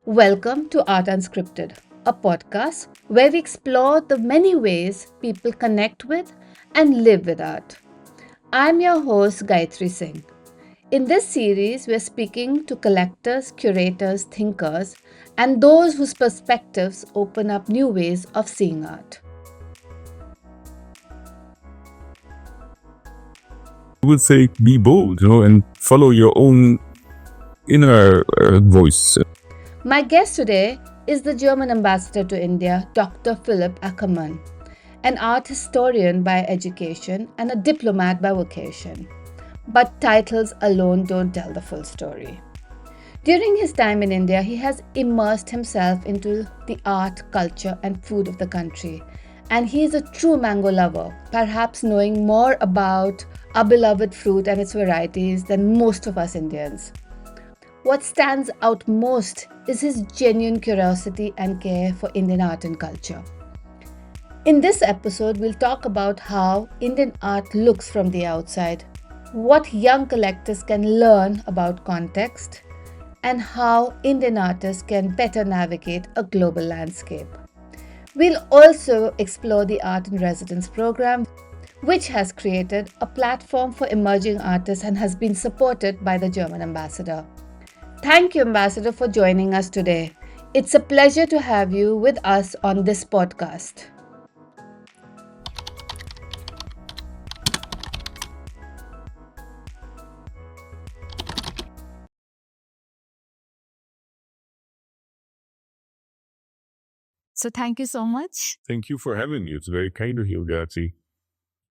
Welcome to Art Unscripted, a podcast where we explore the many ways people connect with and live with art. I'm your host, Gayatri Singh. In this series, we're speaking to collectors, curators, thinkers, and those whose perspectives open up new ways of seeing art. I would say be bold, and follow your own inner voice. My guest today is the German ambassador to India, Dr. Philipp Ackermann, an art historian by education and a diplomat by vocation. But titles alone don't tell the full story. During his time in India, he has immersed himself into the art, culture, and food of the country. And he is a true mango lover, perhaps knowing more about our beloved fruit and its varieties than most of us Indians. What stands out most is his genuine curiosity and care for Indian art and culture. In this episode, we'll talk about how Indian art looks from the outside, what young collectors can learn about context, and how Indian artists can better navigate a global landscape. We'll also explore the Art in Residence program, which has created a platform for emerging artists and has been supported by the German ambassador. Thank you, Ambassador, for joining us today. It's a pleasure to have you with us on this podcast. So thank you so much. Thank you for having me. It's very kind of you, Gayatri.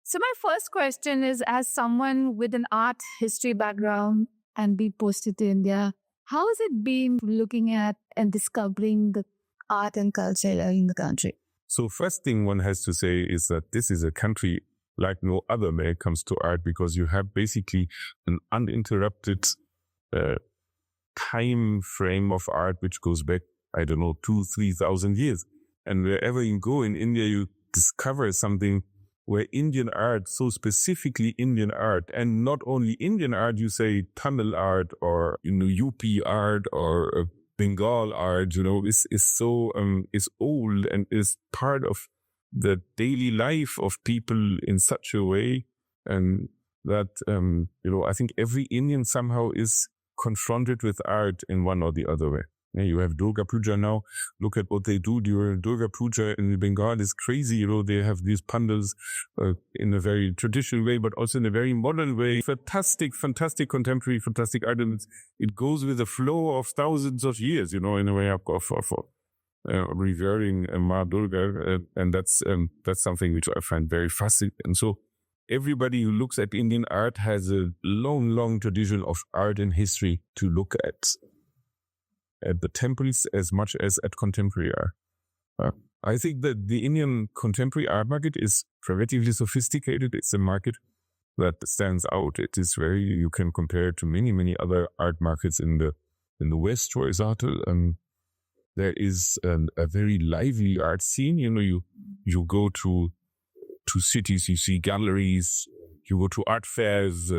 So my first question is, as someone with an art history background and be posted to India, how has it been looking at and discovering the art and culture in the country? So first thing one has to say is that this is a country like no other when it comes to art, because you have basically an uninterrupted time frame of art which goes back, 2,000-3,000 years. And wherever you go in India, you discover something where Indian art, so specifically Indian art, and not only Indian art, you say Tamil art or UP art or Bengal art, is old and is part of the daily life of people in such a way, and that I think every Indian somehow is confronted with art in one or the other way. Yeah, you have Durga Puja now. Look at what they do during Durga Puja in Bengal. Is crazy. They have these pandals in a very traditional way, but also in a very modern way. Fantastic contemporary, fantastic art. And it goes with the flow of thousands of years, in a way of revering Ma Durga. And that's something which I find very fascinating. And so everybody who looks at Indian art has a long tradition of art and history to look at the temples as much as at contemporary art. I think that the Indian contemporary art market is relatively sophisticated. It's a market that stands out. It is you can compare it to many other art markets in the West, for example. There is a very lively art scene. You go to cities, you see galleries, you go to art fairs,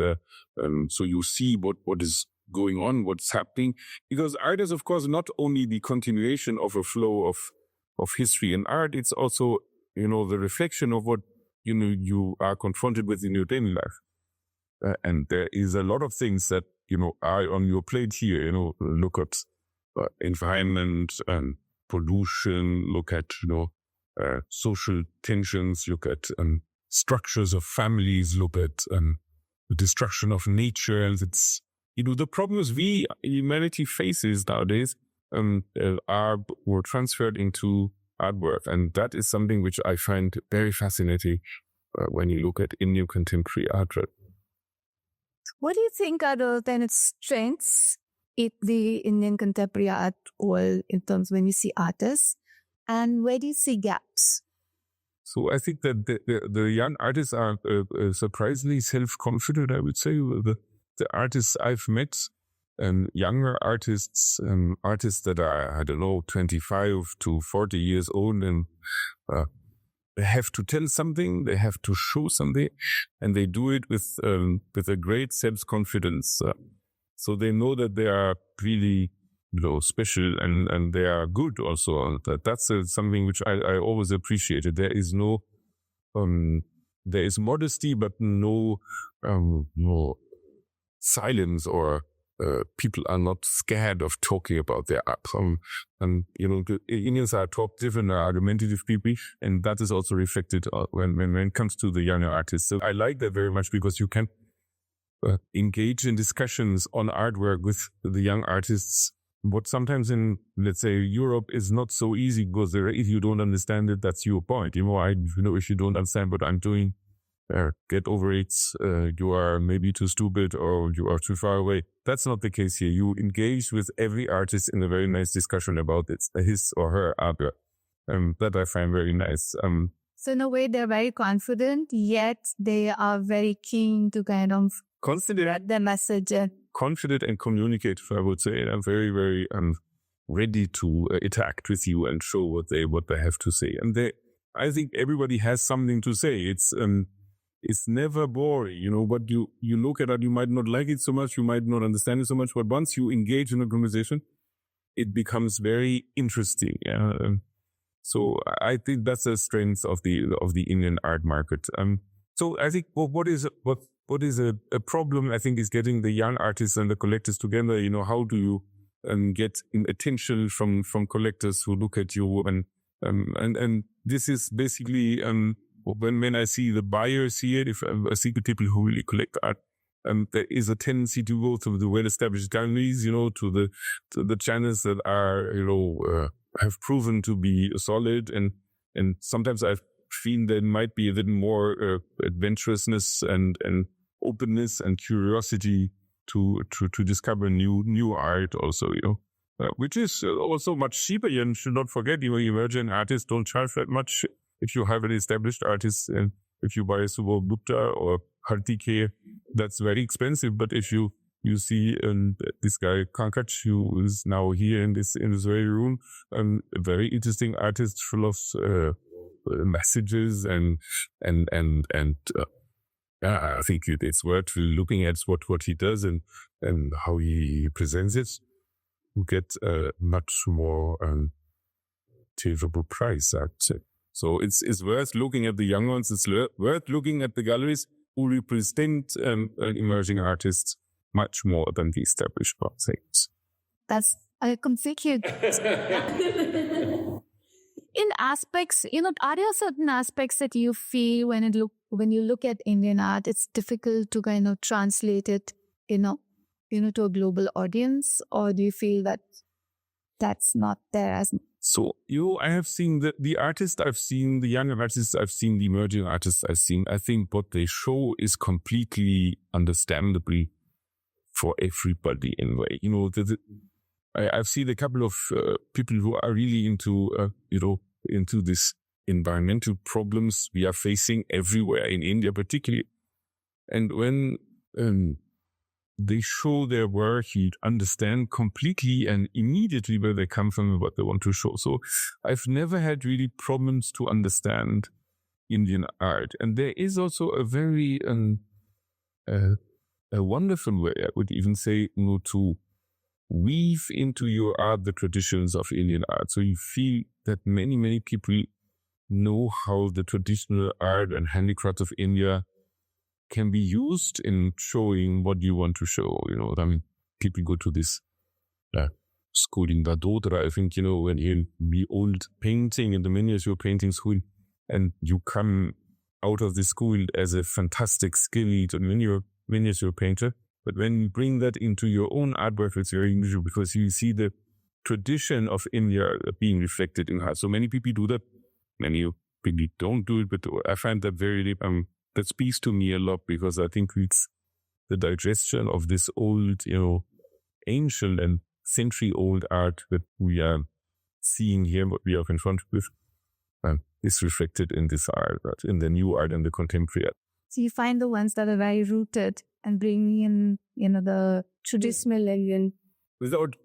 so you see what is going on, what's happening, because art is, of course, not only the continuation of a flow of history and art, it's also, the reflection of what, you are confronted with in your daily life. And there is a lot of things that, are on your plate here, look at environment and pollution, look at, social tensions, look at structures of families, look at the destruction of nature, and it's the problems humanity faces nowadays were transferred into artwork. And that is something which I find very fascinating when you look at Indian contemporary art. What do you think are then its strengths in the Indian contemporary art world in terms when you see artists? And where do you see gaps? So I think that the young artists are surprisingly self-confident, I would say. The artists I've met, younger artists, artists that are, 25 to 40 years old, and they have to tell something, they have to show something, and they do it with a great self-confidence. So they know that they are really special and they are good also. That's something which I always appreciated. There is no, there is modesty, but no silence, or people are not scared of talking about their art. And the Indians are talkative and are argumentative people, and that is also reflected when it comes to the younger artists. So I like that very much, because you can engage in discussions on artwork with the young artists. What sometimes in, let's say, Europe is not so easy, because if you don't understand it, that's your point. If you don't understand what I'm doing, get over it. You are maybe too stupid, or you are too far away. That's not the case here. You engage with every artist in a very nice discussion about his or her artwork. That I find very nice. So in a way, they're very confident, yet they are very keen to kind of spread their message. Confident and communicative, I would say. I'm very, very ready to interact with you and show what they have to say. And I think everybody has something to say. It's never boring. What you look at it, you might not like it so much, you might not understand it so much, but once you engage in a conversation, it becomes very interesting. So I think that's the strength of the Indian art market. So I think what is a problem, I think, is getting the young artists and the collectors together. How do you get attention from collectors who look at you, and this is basically when I see the buyers here, if I see the people who really collect art, there is a tendency to go to the well-established galleries, to the channels that are have proven to be solid, and sometimes I feel there might be a little more adventurousness and openness and curiosity to discover new art also, which is also much cheaper. You should not forget, emerging artists don't charge that much. If you have an established artist, and if you buy a 𝗂𝗏 or 𝗏𝗏, that's very expensive. But if you see this guy 𝗏𝗏, who is now here in this very room, a very interesting artist, full of messages and I think it's worth looking at what he does and how he presents it. You get a much more favorable price, I'd say. So it's worth looking at the young ones. It's worth looking at the galleries who represent emerging artists much more than the established ones. That's I completely. In aspects, are there certain aspects that you feel when you look at Indian art, it's difficult to kind of translate it, to a global audience, or do you feel that that's not there as much? So, I have seen the artists I've seen, the younger artists I've seen, the emerging artists I've seen. I think what they show is completely understandable for everybody in a way. I've seen a couple of people who are really into this environmental problems we are facing everywhere in India, particularly. And when they show their work, you understand completely and immediately where they come from and what they want to show. So I've never had really problems to understand Indian art. And there is also a very a wonderful way, I would even say, to weave into your art the traditions of Indian art. So you feel that many, many people know how the traditional art and handicrafts of India can be used in showing what you want to show. People go to this school in Vadodara, I think, when you the old painting and the miniature painting school, and you come out of the school as a fantastic skilled miniature painter. But when you bring that into your own artwork, it's very unusual because you see the tradition of India being reflected in art. So many people do that. Many people don't do it, but I find that very that speaks to me a lot, because I think it's the digestion of this old, ancient and century-old art that we are seeing here, what we are confronted with, is reflected in this art, in the new art and the contemporary art. So you find the ones that are very rooted and bringing in, the traditional Indian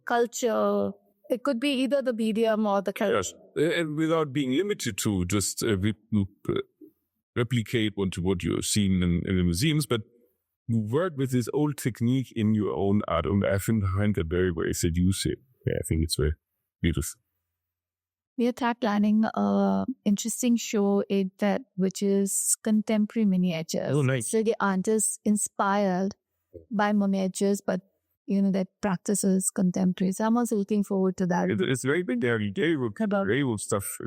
culture. It could be either the medium or the culture. Yes, and without being limited to just replicate what you're seeing in the museums, but you work with this old technique in your own art. And I find that very, very seducing. I think it's very beautiful. We are planning an interesting show which is contemporary miniatures. Oh, nice. So the artists inspired by miniatures, but that practices contemporary. So I'm also looking forward to that. It's very big there. Very good stuff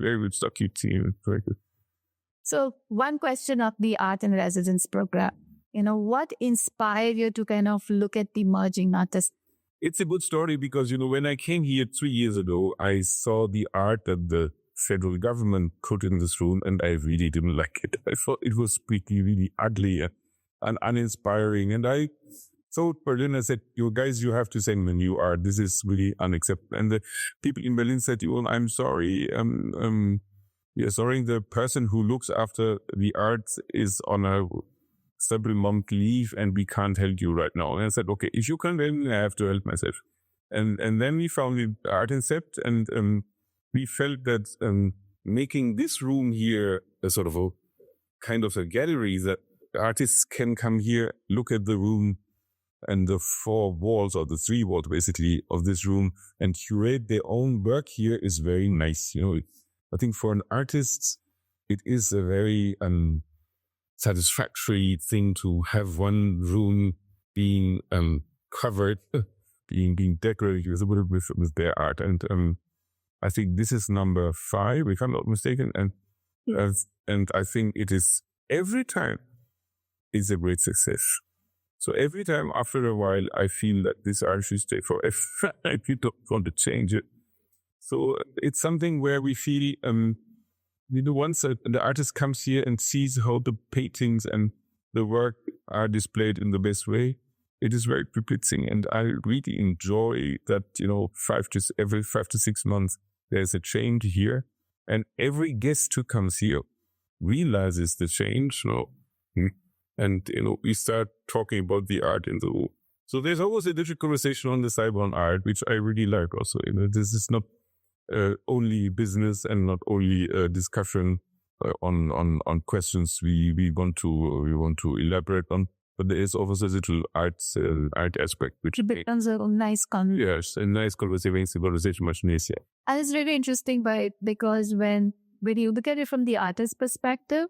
you'd see. Very good. So one question of the Art in Residence program, what inspired you to kind of look at the emerging artists? It's a good story because, when I came here 3 years ago, I saw the art that the federal government put in this room and I really didn't like it. I thought it was really ugly and uninspiring. And I told Berlin, I said, you guys, you have to send me new art. This is really unacceptable. And the people in Berlin said, I'm sorry. We are sorry. The person who looks after the art is on a several month leave and we can't help you right now. And I said, okay, if you can, then I have to help myself. And then we found the art concept and we felt that making this room here a sort of a kind of a gallery that artists can come here, look at the room and the 4 walls or the 3 walls basically of this room and curate their own work here is very nice. I think for an artist, it is a very satisfactory thing to have one room being covered, being decorated with their art. And I think this is number 5, if I'm not mistaken. And I think it is every time is a great success. So every time after a while, I feel that this art should stay forever. I don't want to change it. So it's something where we feel, once the artist comes here and sees how the paintings and the work are displayed in the best way, it is very perplexing. And I really enjoy that, every 5 to 6 months, there's a change here. And every guest who comes here realizes the change, and, we start talking about the art in the room. So there's always a digital conversation on the Cyborg art, which I really like also. This is not only business and not only discussion on questions we want to elaborate on, but there is also a little art aspect, which it becomes a nice conversation. Yes, a nice conversation, much nicer. And it's really interesting, because when you look at it from the artist's perspective,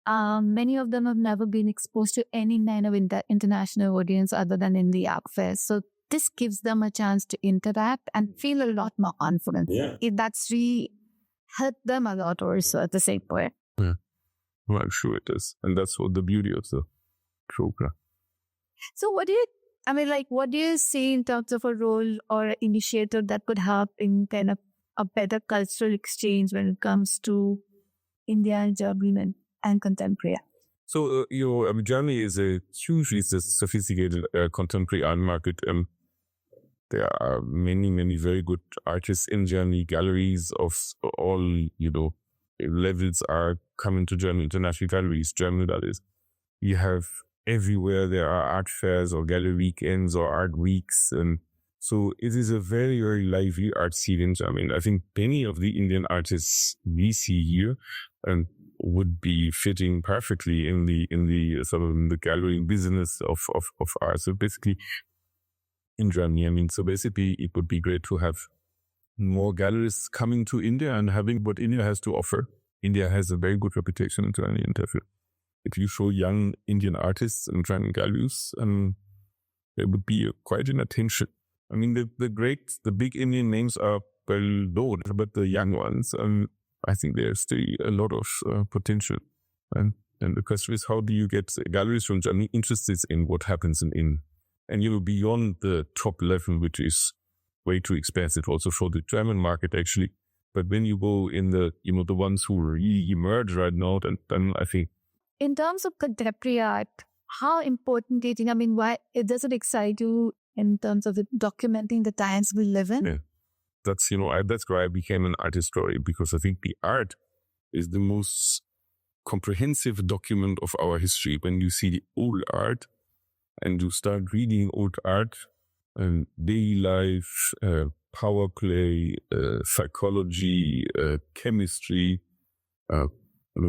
many of them have never been exposed to any kind of international audience other than in the art fair. So this gives them a chance to interact and feel a lot more confident. Yeah. That's really helped them a lot also at the same point. Yeah. Well, I'm sure it is. And that's what the beauty of the program. So what do you see in terms of a role or an initiative that could help in kind of a better cultural exchange when it comes to India and Germany and contemporary? So, Germany is a hugely sophisticated contemporary art market. There are many, many very good artists in Germany. Galleries of all, levels are coming to Germany, international galleries, German galleries. You have everywhere there are art fairs or gallery weekends or art weeks. And so it is a very, very lively art scene in Germany. I think many of the Indian artists we see here would be fitting perfectly in the sort of the gallery business of art. So basically in Germany, so basically it would be great to have more galleries coming to India and having what India has to offer. India has a very good reputation in Germany, and if you show young Indian artists in German galleries, there would be quite an attention. The big Indian names are well known, but the young ones, I think there's still a lot of potential. And the question is, how do you get galleries from Germany interested in what happens in and beyond the top level, which is way too expensive also for the German market actually. But when you go in the ones who really emerge right now, then I think. In terms of contemporary art, how important do you think, why does it excite you in terms of documenting the times we live in? Yeah. That's why I became an art historian, because I think the art is the most comprehensive document of our history. When you see the old art and you start reading old art and daily life, power play, psychology, chemistry,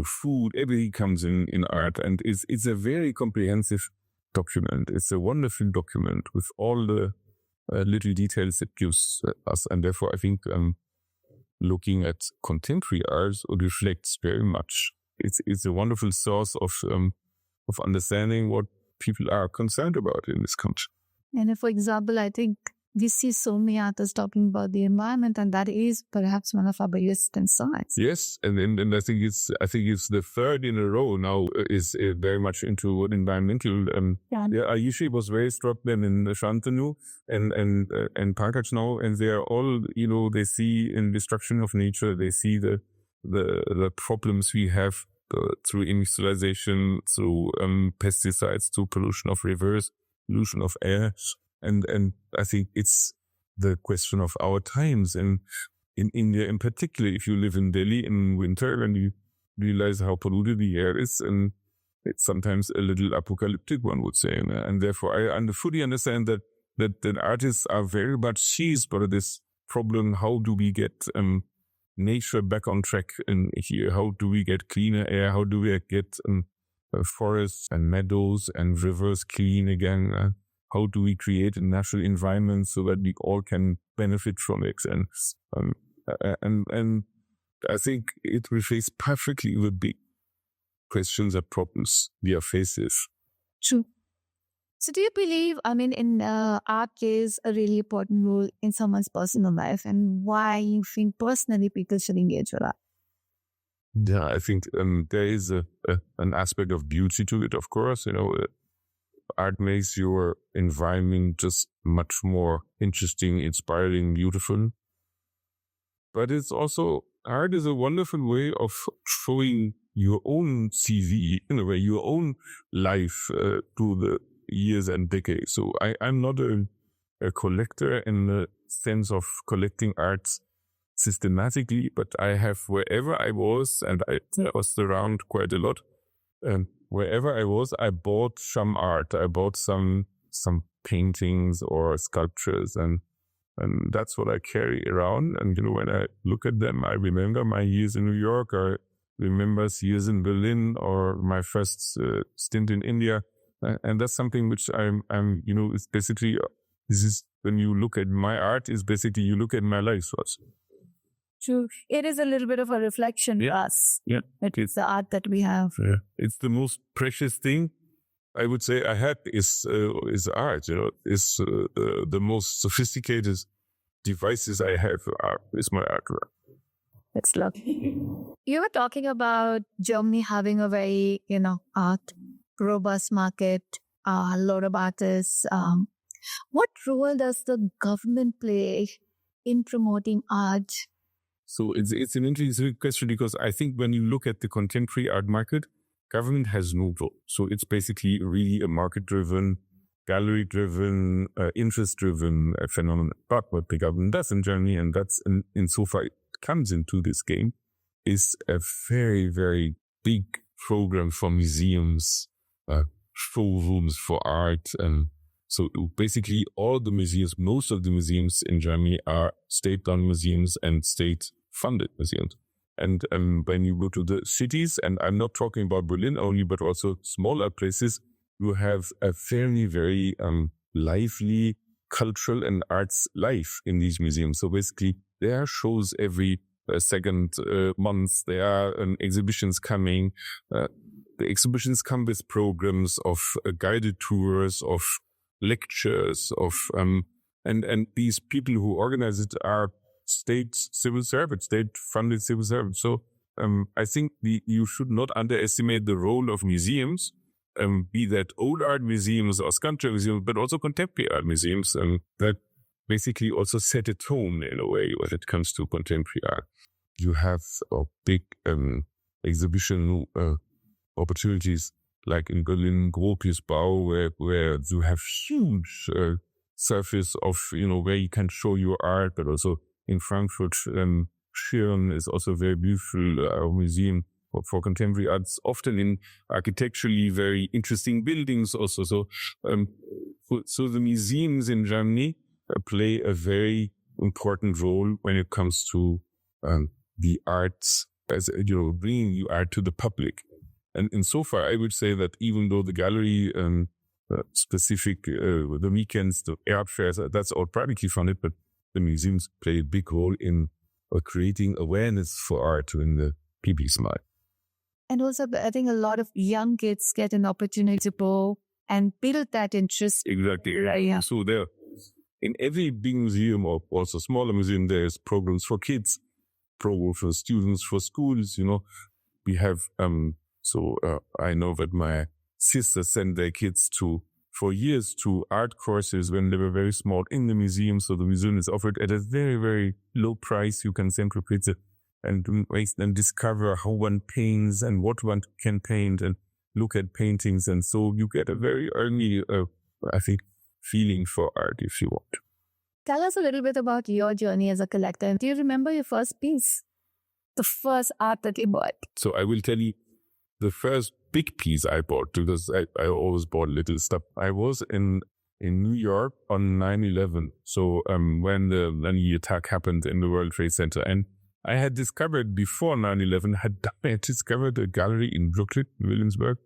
food, everything comes in art, and it's a very comprehensive document. It's a wonderful document with all the little details it gives us. And therefore, I think looking at contemporary art reflects very much. It's a wonderful source of understanding what people are concerned about in this country. And for example, I think we see so many artists talking about the environment, and that is perhaps one of our biggest concerns. Yes, and I think it's the third in a row now is very much into environmental. 𝗖𝗍 was very struck then in Shantanu and Pankaj now, and they are all, they see in destruction of nature, they see the problems we have through industrialization, through pesticides, through pollution of rivers, pollution of air. And I think it's the question of our times. And in India in particular, if you live in Delhi in winter and you realize how polluted the air is, and it's sometimes a little apocalyptic, one would say. And therefore, I fully understand that artists are very much seized by this problem. How do we get nature back on track in here? How do we get cleaner air? How do we get forests and meadows and rivers clean again? How do we create a natural environment so that we all can benefit from it? And I think it reflects perfectly the big questions and problems we are faced with. True. So do you believe, in art plays a really important role in someone's personal life, and why you think personally people should engage with art? Yeah, I think there is an aspect of beauty to it, of course. Art makes your environment just much more interesting, inspiring, beautiful. But it's also, art is a wonderful way of showing your own CV, in a way, your own life through the years and decades. So I'm not a collector in the sense of collecting arts systematically, but I have, wherever I was, and I was around quite a lot, wherever I was, I bought some art. I bought some paintings or sculptures, and that's what I carry around. And when I look at them, I remember my years in New York, I remember years in Berlin, or my first stint in India. And that's something which I'm it's basically, this is, when you look at my art, is basically you look at my life source. True. It is a little bit of a reflection to us. Yeah. It's the art that we have. Yeah. It's the most precious thing I would say I had is art. Is the most sophisticated devices I have is my artwork. That's lovely. You were talking about Germany having a very, art robust market, a lot of artists. What role does the government play in promoting art? So it's an interesting question, because I think when you look at the contemporary art market, government has no role. So it's basically really a market-driven, gallery-driven, interest-driven phenomenon. But what the government does in Germany, and that's insofar it comes into this game, is a very, very big program for museums, showrooms for art. And so basically all the museums, most of the museums in Germany are state-run museums and state-funded museums. And when you go to the cities, and I'm not talking about Berlin only, but also smaller places, you have a very, very lively cultural and arts life in these museums. So basically, there are shows every second month. There are exhibitions coming. The exhibitions come with programs of guided tours, of lectures, of and these people who organize it are state civil servants, state-funded civil servants. So I think you should not underestimate the role of museums, be that old art museums or sculpture museums, but also contemporary art museums, that basically also set a tone in a way when it comes to contemporary art. You have big exhibition opportunities like in Berlin, 𝗏𝗏 𝗨𝗏, where you have huge surface of, where you can show your art, but also in Frankfurt, Schirn is also a very beautiful museum for contemporary arts, often in architecturally very interesting buildings also. So the museums in Germany play a very important role when it comes to the arts, as bringing the art to the public. And insofar, I would say that even though the gallery specific, the weekends, the art fairs, that's all privately funded, but the museums play a big role in creating awareness for art in the people's mind. And also, I think a lot of young kids get an opportunity to go and build that interest. Exactly. Right, yeah. So there, in every big museum or also smaller museum, there's programs for kids, programs for students, for schools. We have, I know that my sisters sent their kids for years to art courses when they were very small in the museum. So the museum is offered at a very, very low price. You can send your kids and discover how one paints and what one can paint and look at paintings. And so you get a very early, I think, feeling for art if you want. Tell us a little bit about your journey as a collector. Do you remember your first piece? The first art that you bought? So I will tell you the first big piece I bought, because I always bought little stuff. I was in New York on 9/11. So when the attack happened in the World Trade Center, and I had discovered before 9/11, I had discovered a gallery in Brooklyn, Williamsburg,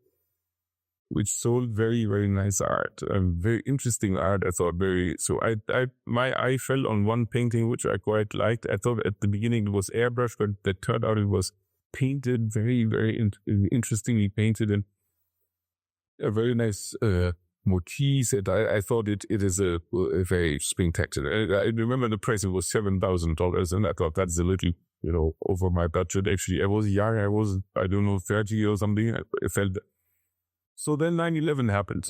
which sold very, very nice art, very interesting art. I thought my eye fell on one painting which I quite liked. I thought at the beginning it was airbrush, but that turned out it was painted, very, very interestingly painted, and a very nice motifs. And I thought it is a very spectacular. I remember the price, it was $7,000, and I thought that's a little, over my budget. Actually, I was young. I was, 30 or something. I felt. So then 9/11 happened.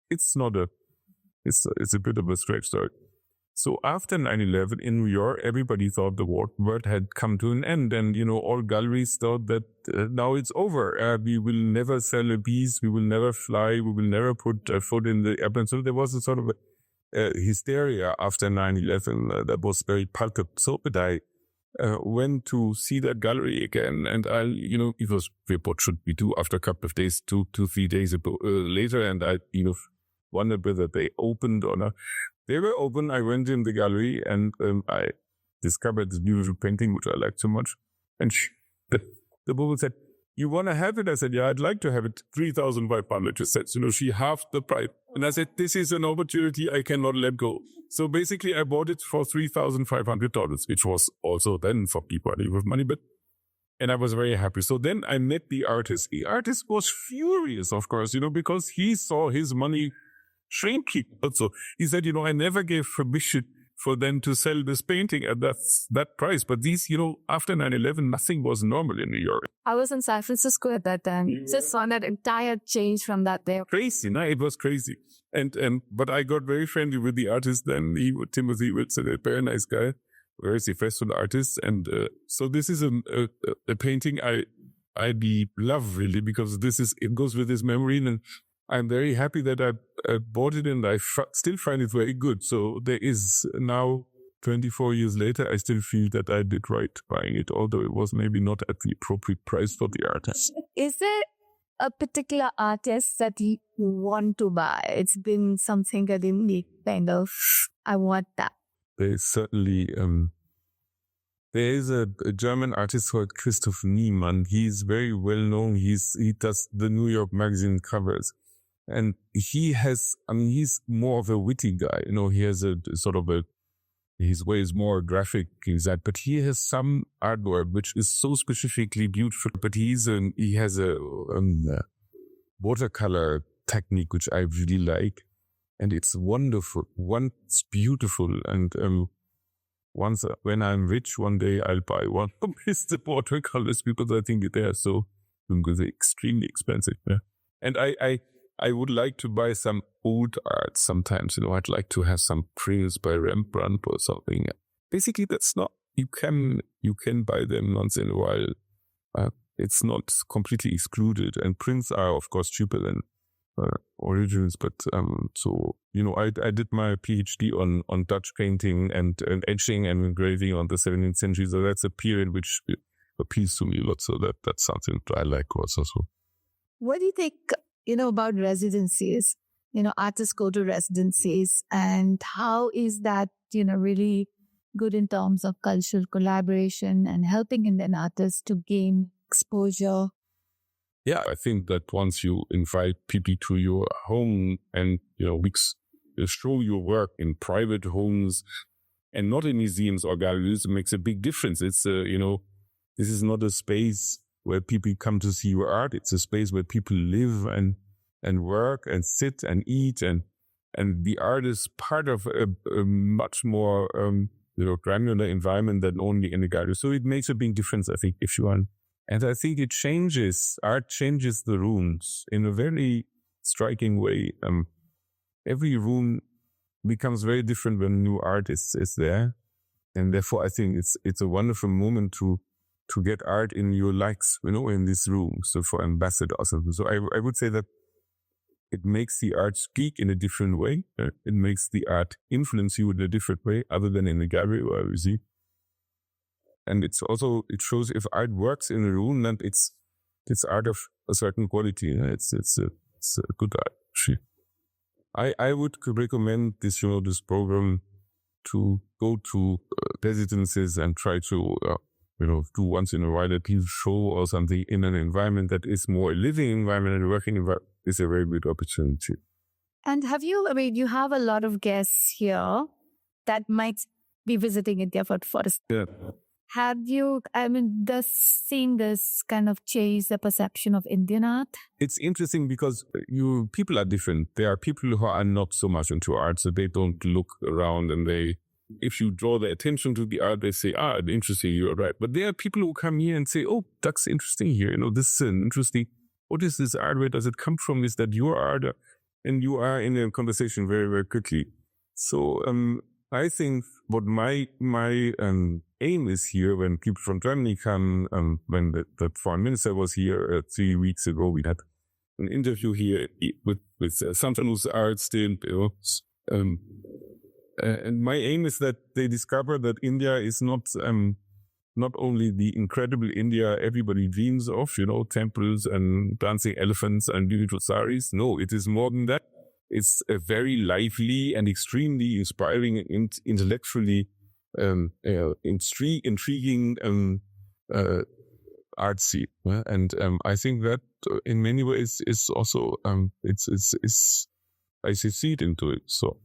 It's a bit of a strange story. So after 9/11 in New York, everybody thought the world had come to an end, and all galleries thought that now it's over. We will never sell a piece. We will never fly. We will never put a foot in the airplane. So there was a sort of hysteria after 9/11 that was very palpable. So, but I went to see that gallery again, and it was what should we do after a couple of days, 2-3 days later, and I wondered whether they opened or not. They were open. I went in the gallery, and I discovered this beautiful painting which I liked so much. And the woman said, "You want to have it?" I said, "Yeah, I'd like to have it." 3,500. She said, she halved the price. And I said, "This is an opportunity I cannot let go." So basically, I bought it for $3,500, which was also then for people with money, and I was very happy. So then I met the artist. The artist was furious, of course, because he saw his money shrinking. Also, he said, I never gave permission for them to sell this painting at that price. But these, after 9/11, nothing was normal in New York. I was in San Francisco at that time. Just saw that entire change from that day. Crazy, no? It was crazy. But I got very friendly with the artist then. Timothy Wilson, a very nice guy, very successful artist. And so this is a painting I love really, because it goes with this memory, and I'm very happy that I bought it, and I still find it very good. So there is now, 24 years later, I still feel that I did right buying it, although it was maybe not at the appropriate price for the artist. Is there a particular artist that you want to buy? It's been something that really kind of, I want that. There is certainly, there is a German artist called Christoph Niemann. He's very well known. He does the New York Magazine covers. And he's more of a witty guy. He has a sort of his way is more graphic, but he has some artwork which is so specifically beautiful. But he has a watercolor technique which I really like, and it's wonderful. It's beautiful, and once when I'm rich one day, I'll buy one of his watercolors, because I think they're extremely expensive. Yeah? And I would like to buy some old art sometimes. I'd like to have some prints by Rembrandt or something. Basically, that's not, you can buy them once in a while. It's not completely excluded. And prints are, of course, cheaper than originals. But I did my PhD on Dutch painting and etching and engraving on the 17th century. So that's a period which appeals to me a lot. So that's something that I like also. So. What do you think, about residencies? Artists go to residencies, and how is that, really good in terms of cultural collaboration and helping Indian artists to gain exposure Yeah, I think that once you invite people to your home and, show your work in private homes and not in museums or galleries, it makes a big difference. It's, this is not a space where people come to see your art. It's a space where people live and work and sit and eat, and the art is part of a much more granular environment than only in a gallery. So it makes a big difference, I think, if you want. And I think art changes the rooms in a very striking way. Every room becomes very different when new art is there. And therefore I think it's a wonderful moment to get art in your likes, in this room. So for ambassadors. So I would say that it makes the art speak in a different way. It makes the art influence you in a different way other than in a gallery where you see. And it shows if art works in a room, then it's art of a certain quality. It's a good art. I would recommend this, this program to go to residences and try to, do once in a while a piece show or something in an environment that is more a living environment and a working environment. Is a very good opportunity. And you have a lot of guests here that might be visiting India for the Yeah. Have you, does seeing this kind of change the perception of Indian art? It's interesting because people are different. There are people who are not so much into art, so they don't look around, and if you draw their attention to the art, they say, interesting, you're right. But there are people who come here and say, oh, that's interesting here. This is interesting. What is this art? Where does it come from? Is that your art? And you are in a conversation very, very quickly. So I think what my aim is here, when people from Germany come, when the foreign minister was here 3 weeks ago, we had an interview here with Santanu's art still. And my aim is that they discover that India is not only the incredible India everybody dreams of, temples and dancing elephants and beautiful saris. No, it is more than that. It's a very lively and extremely inspiring and intellectually intriguing art scene. And I think that in many ways is also I succeed into it. So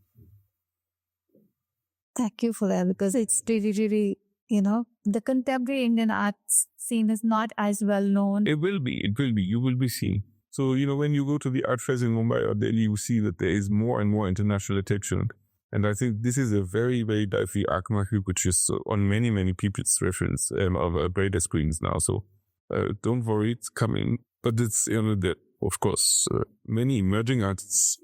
thank you for that, because it's really the contemporary Indian art scene is not as well known. It will be. You will be seen. So, when you go to the art fairs in Mumbai or Delhi, you see that there is more and more international attention. And I think this is a very, very lively art market, which is on many, many people's reference of radar screens now. So don't worry, it's coming. But it's, that, of course, many emerging artists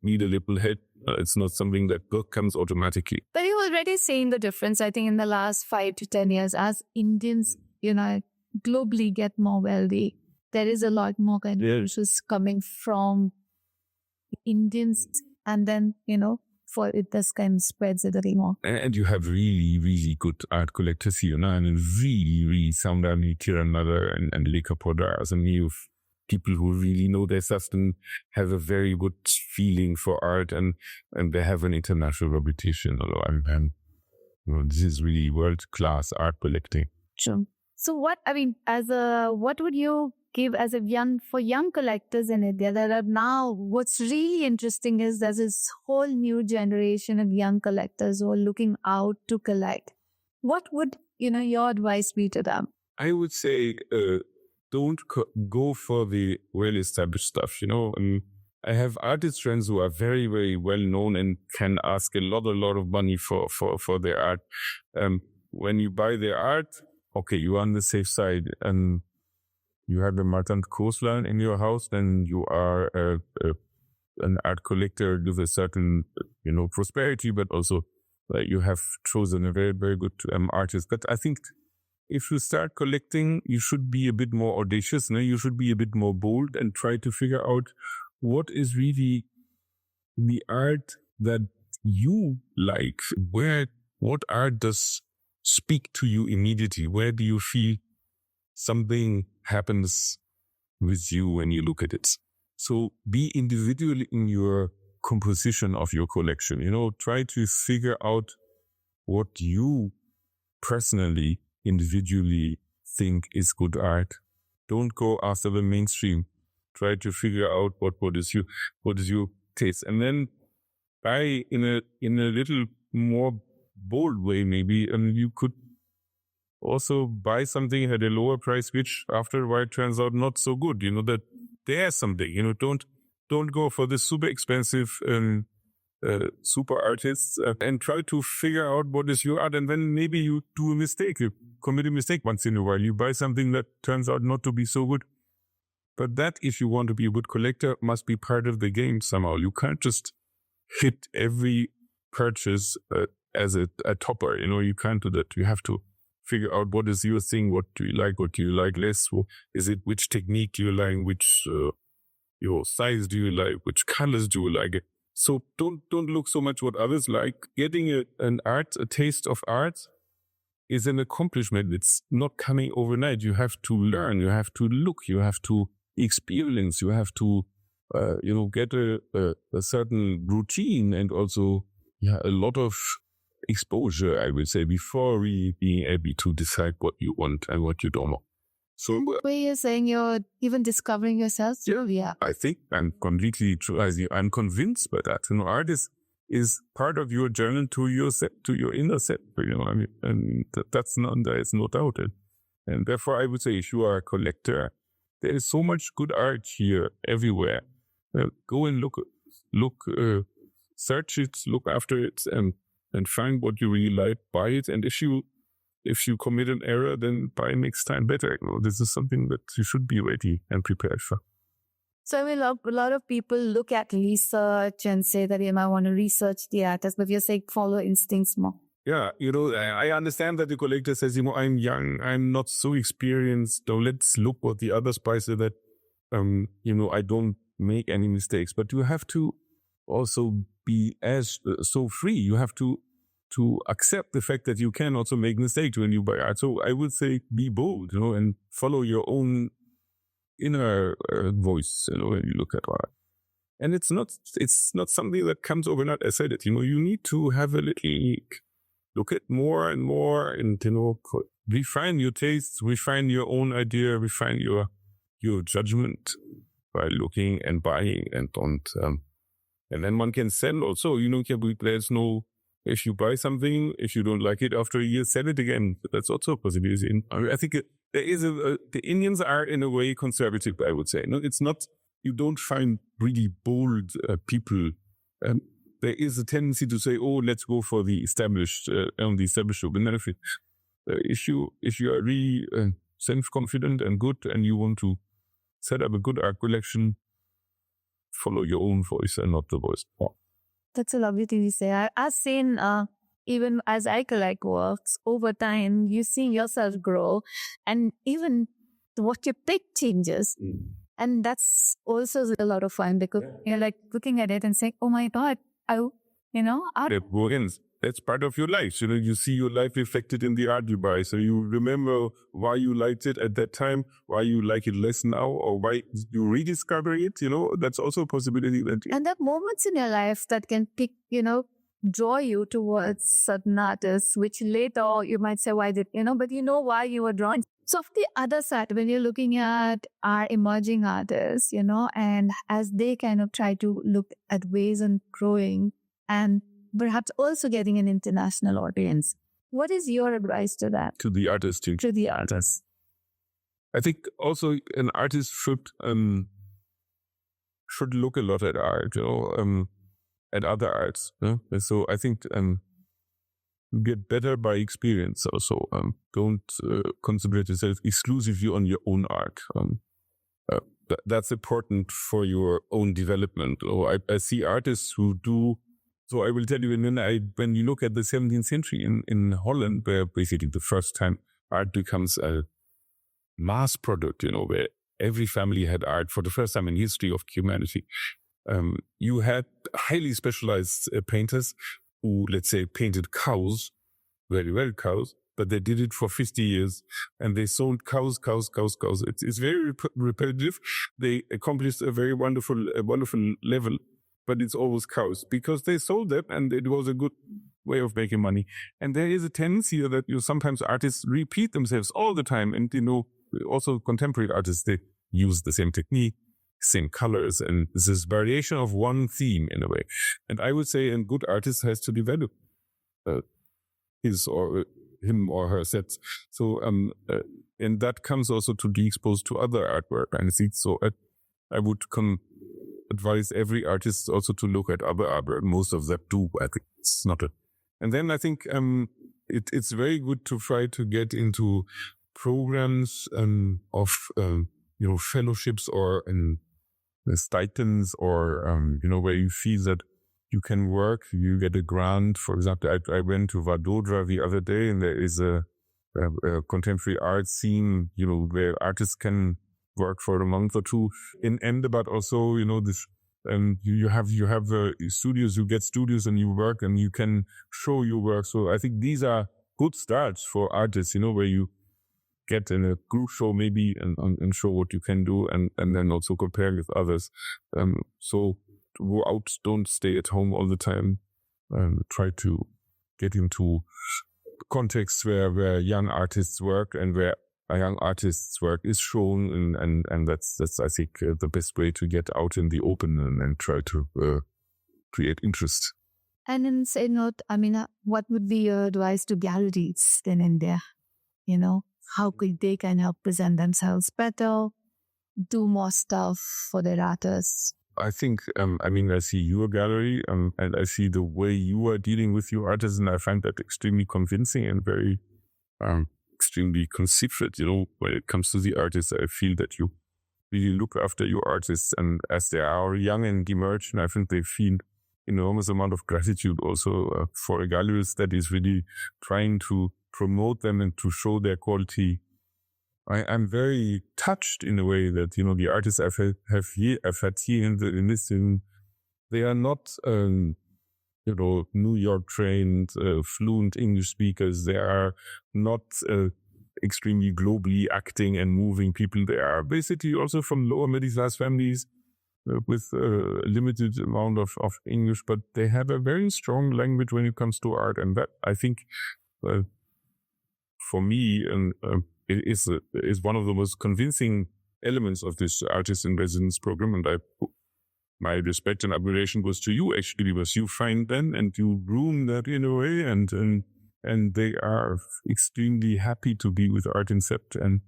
need a little help. It's not something that comes automatically. But you've already seen the difference, I think, in the last 5 to 10 years as Indians, globally get more wealthy. There is a lot more contributions coming from Indians, and then, for it, this kind of spreads it a little more. And you have really, really good art collectors here, and really, really Soundani, Tirunada and Lekapodas, and you people who really know their stuff and have a very good feeling for art, and they have an international reputation. This is really world-class art collecting. True. So what would you give as for young collectors in India that are now, what's really interesting is there's this whole new generation of young collectors who are looking out to collect. What would, your advice be to them? I would say, don't go for the well-established stuff, I have artist friends who are very, very well known and can ask a lot of money for their art. When you buy their art, okay, you are on the safe side, and you have a markant coastline in your house, then you are an art collector with a certain, prosperity, but also you have chosen a very, very good artist. But I think if you start collecting, you should be a bit more audacious. You should be a bit more bold and try to figure out what is really the art that you like. What art does speak to you immediately? Where do you feel something happens with you when you look at it? So be individual in your composition of your collection. Try to figure out what you personally, individually think is good art, Don't go after the mainstream. Try to figure out what is your taste, and then buy in a little more bold way maybe, and you could also buy something at a lower price, which after a while turns out not so good. That there's something. Don't go for the super expensive super artists, and try to figure out what is your art. And then maybe you do a mistake, you commit a mistake once in a while. You buy something that turns out not to be so good. But that, if you want to be a good collector, must be part of the game somehow. You can't just hit every purchase as a topper. You can't do that. You have to figure out what is your thing, what do you like less, is it which technique do you like, which your size do you like, which colors do you like. So don't look so much what others like. Getting a taste of art is an accomplishment. It's not coming overnight. You have to learn, you have to look, you have to experience, you have to get a certain routine, and also a lot of exposure, I would say, before being able to decide what you want and what you don't want. So where you're saying you're even discovering yourself? Yeah. I think I'm completely true. I'm convinced by that. Art is part of your journey to your inner self. And there is no doubt. And therefore, I would say, if you are a collector, there is so much good art here everywhere. Go and look, search it, look after it, and find what you really like. Buy it, and if you commit an error, then buy next time better. This is something that you should be ready and prepared for. So a lot of people look at research and say that you might want to research the artist, but you're saying follow instincts more. Yeah, I understand that the collector says, I'm young, I'm not so experienced, so let's look what the others buy so that, I don't make any mistakes. But you have to also be so free. You have to accept the fact that you can also make mistakes when you buy art. So I would say be bold, and follow your own inner voice, when you look at art. And it's not something that comes overnight. I said it, you need to have a little look at more and more, and refine your tastes, refine your own idea, refine your judgment by looking and buying, and then one can sell also. There's no, if you buy something, if you don't like it after a year, sell it again. That's also a possibility. I think there is the Indians are in a way conservative, I would say. No, it's not. You don't find really bold people. There is a tendency to say, "Oh, let's go for the established benefit." If you are really self-confident and good, and you want to set up a good art collection, follow your own voice and not the voice. That's a lovely thing to say. I've seen, even as I collect works, over time, you see yourself grow, and even what you pick changes. And that's also a lot of fun, because you're like looking at it and saying, oh my God, that's part of your life. You see your life reflected in the art you buy. So you remember why you liked it at that time, why you like it less now, or why you rediscover it. That's also a possibility. And there are moments in your life that can pick, draw you towards certain artists, which later you might say, why did, but why you were drawn. So of the other side, when you're looking at our emerging artists, and as they kind of try to look at ways and growing and perhaps also getting an international audience, what is your advice to that? To the artist too. To the artist. I think also an artist should look a lot at art, at other arts. So I think you get better by experience also. Don't concentrate yourself exclusively on your own art. That's important for your own development. I see artists who do. So I will tell you, when you look at the 17th century in Holland, where basically the first time art becomes a mass product, where every family had art for the first time in the history of humanity. You had highly specialized painters who, let's say, painted cows, very well cows, but they did it for 50 years, and they sold cows. It's very repetitive. They accomplished a very wonderful level, but it's always cows, because they sold them, and it was a good way of making money. And there is a tendency that sometimes artists repeat themselves all the time, and also contemporary artists, they use the same technique, same colors, and this is variation of one theme in a way. And I would say a good artist has to develop his or him or her sets. So and that comes also to be exposed to other artwork. And so I would advise every artist also to look at other artwork. Most of them do. I think it's not a. And then I think it's very good to try to get into programs of fellowships or stipends or where you feel that you can work, you get a grant. For example, I went to 𝗲𝙗𝙗 the other day, and there is a contemporary art scene, where artists can work for a month or two in Ende, but also, this, you have studios, you get studios and you work and you can show your work. So I think these are good starts for artists, where you get in a group show maybe and show what you can do and then also compare with others. So go out, don't stay at home all the time. Try to get into contexts where young artists work and where a young artist's work is shown, and that's I think the best way to get out in the open and try to create interest. And in same note, what would be your advice to galleries in India? How could they kind of present themselves better, do more stuff for their artists? I think, I see your gallery and I see the way you are dealing with your artists, and I find that extremely convincing and very extremely considerate. When it comes to the artists, I feel that you really look after your artists, and as they are young and emerging, I think they feel enormous amount of gratitude also for a gallerist that is really trying to promote them and to show their quality. I'm very touched in a way that, the artists I've had here in this, they are not, New York trained, fluent English speakers. They are not extremely globally acting and moving people. They are basically also from lower middle class families with a limited amount of English, but they have a very strong language when it comes to art. And that, I think, for me, it is one of the most convincing elements of this artist in residence program. And my respect and admiration goes to you, actually, because you find them and you groom that in a way, and they are extremely happy to be with Art Incept, and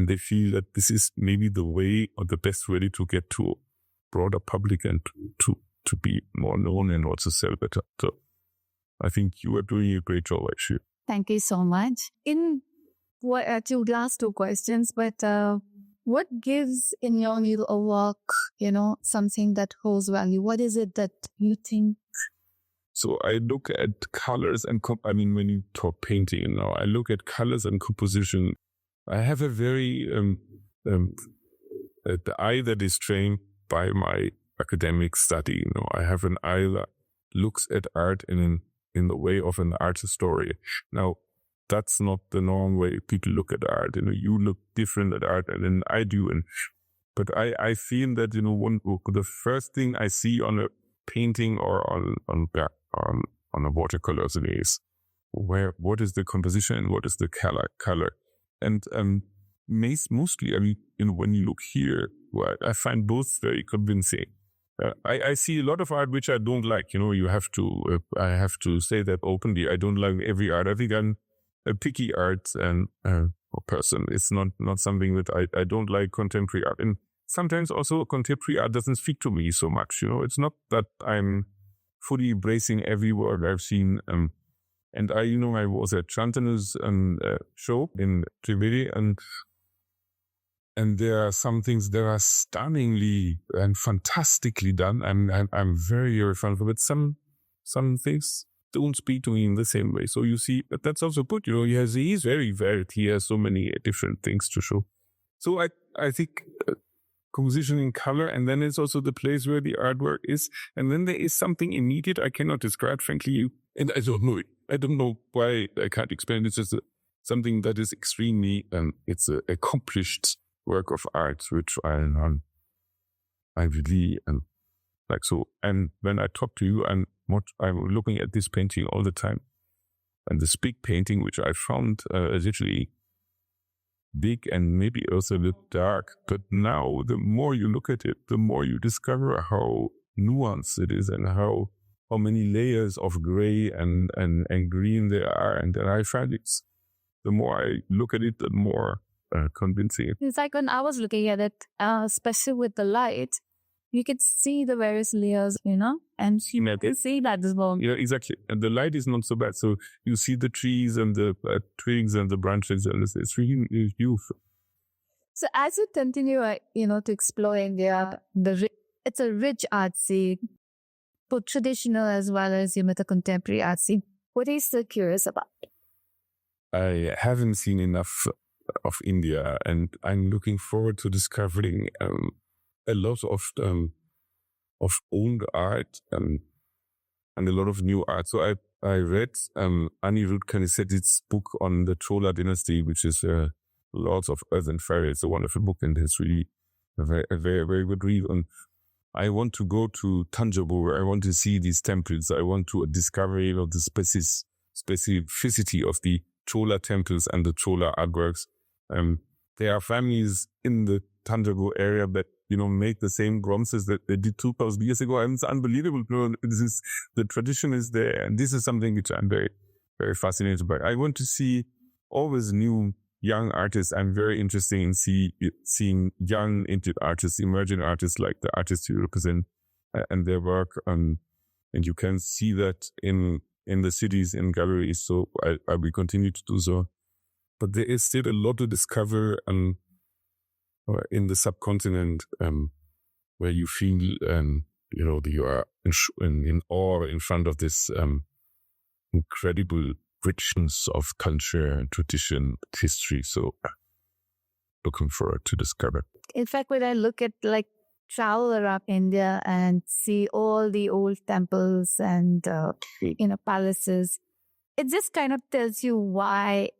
they feel that this is maybe the way or the best way to get to a broader public and to be more known and also sell better. So I think you are doing a great job, actually. Thank you so much. Two last two questions, but what gives in your view a work, something that holds value? What is it that you think? So I look at colors and, when you talk painting now, I look at colors and composition. I have a very, the eye that is trained by my academic study. I have an eye that looks at art in the way of an art historian. Now, that's not the normal way people look at art. You look different at art than I do. But I feel that, the first thing I see on a painting or on a watercolor is what is the composition and what is the color. And mostly, when you look here, I find both very convincing. I see a lot of art which I don't like. I have to say that openly. I don't like every art. I think I'm a picky art and person. It's not something that I don't like contemporary art. And sometimes also contemporary art doesn't speak to me so much. It's not that I'm fully embracing every work I've seen. And I was at Shantanu's show in 𝗤𝙗𝗍, and there are some things that are stunningly and fantastically done. I'm very, very fond of it. Some things don't speak to me in the same way. So you see, but that's also good. He's very varied. He has so many different things to show. So I think composition in color, and then it's also the place where the artwork is. And then there is something immediate I cannot describe, frankly. And I don't know it. I don't know why I can't explain. It's just something that is extremely, it's an accomplished work of art, which I really like so. And when I talk to you, I'm looking at this painting all the time, and this big painting which I found literally big and maybe also a little dark. But now the more you look at it, the more you discover how nuanced it is and how many layers of gray and green there are. And then I find it's, the more I look at it, the more convincing. It's like when I was looking at it, especially with the light, you could see the various layers, and you can see that as well. Yeah, exactly. And the light is not so bad. So you see the trees and the twigs and the branches, and it's really beautiful. So as you continue, to explore India, it's a rich art scene, both traditional as well as the contemporary art scene. What are you so curious about? I haven't seen enough of India, and I'm looking forward to discovering a lot of old art and a lot of new art. So I read 𝗵𝗵𝗪𝗏 book on the Chola dynasty, which is Lords of Earth and Fire. It's a wonderful book, and it's really a very, very good read. And I want to go to Thanjavur. I want to see these temples. I want to discover the specificity of the Chola temples and the Chola artworks. There are families in the Thanjavur area that make the same bronzes that they did 2,000 years ago, and it's unbelievable. The tradition is there, and this is something which I'm very, very fascinated by. I want to see always new young artists. I'm very interested in seeing young artists, emerging artists, like the artists you represent and their work, and you can see that in the cities, in galleries. So I will continue to do so. But there is still a lot to discover in the subcontinent, where you feel, you are in awe in front of this incredible richness of culture and tradition, history. So looking forward to discover. In fact, when I look at travel around India and see all the old temples and palaces, it just kind of tells you why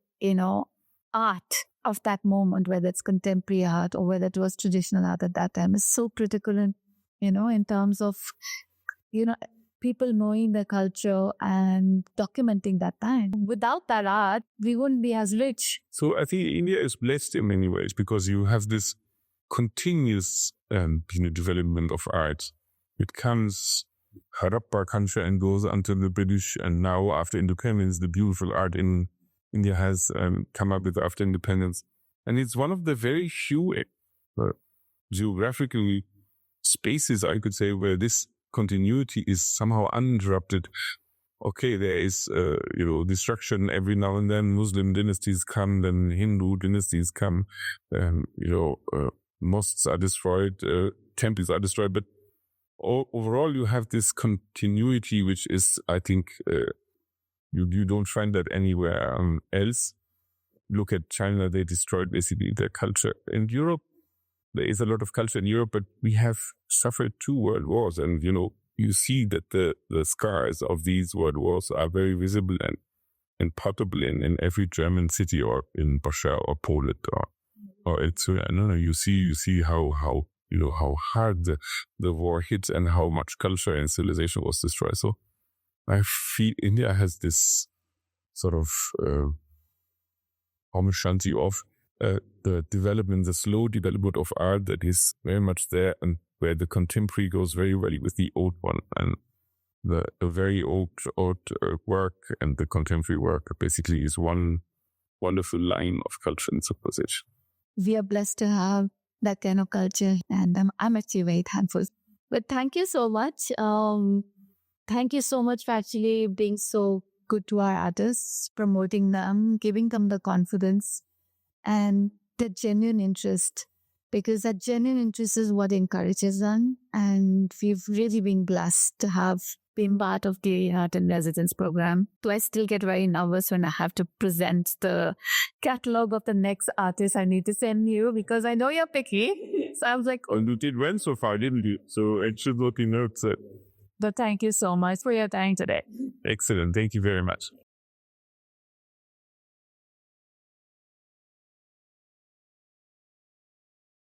art of that moment, whether it's contemporary art or whether it was traditional art at that time, is so critical in terms of people knowing their culture and documenting that time. Without that art, we wouldn't be as rich. So I think India is blessed in many ways because you have this continuous development of art. It comes Harappa culture and goes until the British, and now after independence, the beautiful art in India has come up with after independence. And it's one of the very few geographical spaces, I could say, where this continuity is somehow uninterrupted. Okay, there is, destruction every now and then. Muslim dynasties come, then Hindu dynasties come. Mosques are destroyed, temples are destroyed. But overall, you have this continuity, which is, I think, you don't find that anywhere else. Look at China, they destroyed basically their culture. In Europe, there is a lot of culture in Europe, but we have suffered 2 world wars. And, you see that the scars of these world wars are very visible and palpable in every German city or in Russia or Poland or elsewhere. You see how hard the war hit and how much culture and civilization was destroyed. So I feel India has this sort of homogeneity of the slow development of art that is very much there, and where the contemporary goes very well with the old one, and the very old work and the contemporary work basically is one wonderful line of culture and civilization. We are blessed to have that kind of culture, and I'm actually very thankful. But thank you so much. Thank you so much for actually being so good to our artists, promoting them, giving them the confidence and the genuine interest, because that genuine interest is what encourages them. And we've really been blessed to have been part of the Art in Residence program. So I still get very nervous when I have to present the catalog of the next artist I need to send you, because I know you're picky. So I was like, oh, you did well so far, didn't you? So it should look in notes. But thank you so much for your time today. Excellent. Thank you very much.